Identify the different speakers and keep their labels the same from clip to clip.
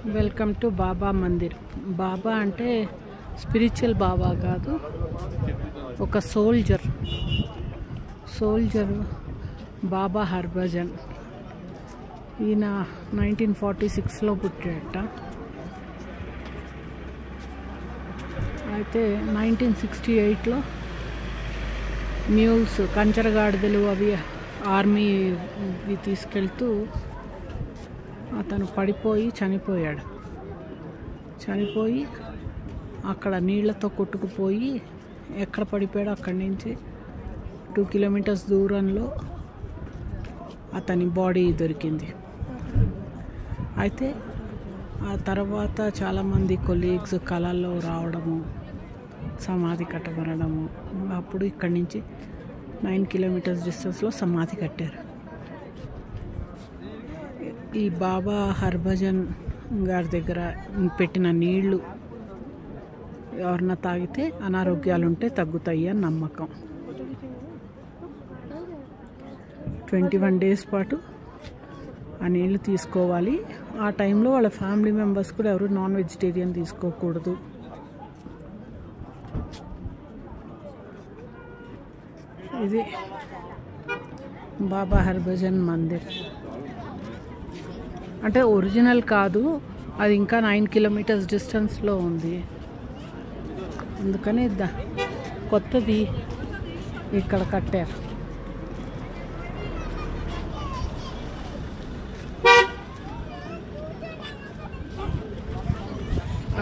Speaker 1: Welcome to బాబా మందిర్. బాబా అంటే spiritual బాబా కాదు, ఒక సోల్జర్ బాబా హర్భజన్. ఈయన 1946లో పుట్టాడట. అయితే 1968లో మ్యూల్స్ కంచరగాడిదలు అవి ఆర్మీ తీసుకెళ్తూ అతను పడిపోయి చనిపోయి అక్కడ నీళ్లతో కొట్టుకుపోయి ఎక్కడ పడిపోయాడో అక్కడి నుంచి 2 కిలోమీటర్స్ దూరంలో అతని బాడీ దొరికింది. అయితే ఆ తర్వాత చాలామంది కొలీగ్స్ కళల్లో రావడము, సమాధి కట్టబడము, అప్పుడు ఇక్కడి నుంచి 9 కిలోమీటర్స్ డిస్టెన్స్లో సమాధి కట్టారు. ఈ బాబా హర్భజన్ గారి దగ్గర పెట్టిన నీళ్లు ఎవరన్నా తాగితే అనారోగ్యాలు ఉంటే తగ్గుతాయి అని నమ్మకం. 21 days పాటు ఆ నీళ్లు తీసుకోవాలి. ఆ టైంలో వాళ్ళ ఫ్యామిలీ మెంబర్స్ కూడా ఎవరు నాన్ వెజిటేరియన్ తీసుకోకూడదు. ఇది బాబా హర్భజన్ మందిర్. అంటే ఒరిజినల్ కాదు, అది ఇంకా 9 కిలోమీటర్స్ డిస్టెన్స్లో ఉంది. అందుకని కొత్తది ఇక్కడ కట్టారు.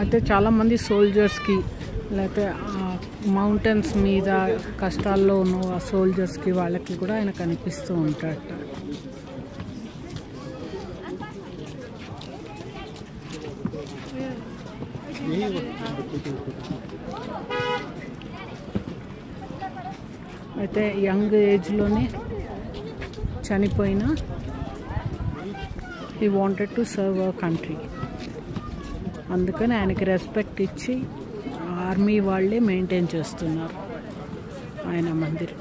Speaker 1: అయితే చాలామంది సోల్జర్స్కి, లేకపోతే మౌంటైన్స్ మీద కష్టాల్లో ఉన్న సోల్జర్స్కి వాళ్ళకి కూడా ఆయన కనిపిస్తూ ఉంటాడట. అయితే యంగ్ ఏజ్లోనే చనిపోయినా he wanted to serve our country. అందుకని ఆయనకి రెస్పెక్ట్ ఇచ్చి ఆర్మీ వాళ్ళే మెయింటైన్ చేస్తున్నారు ఆయన మందిర్.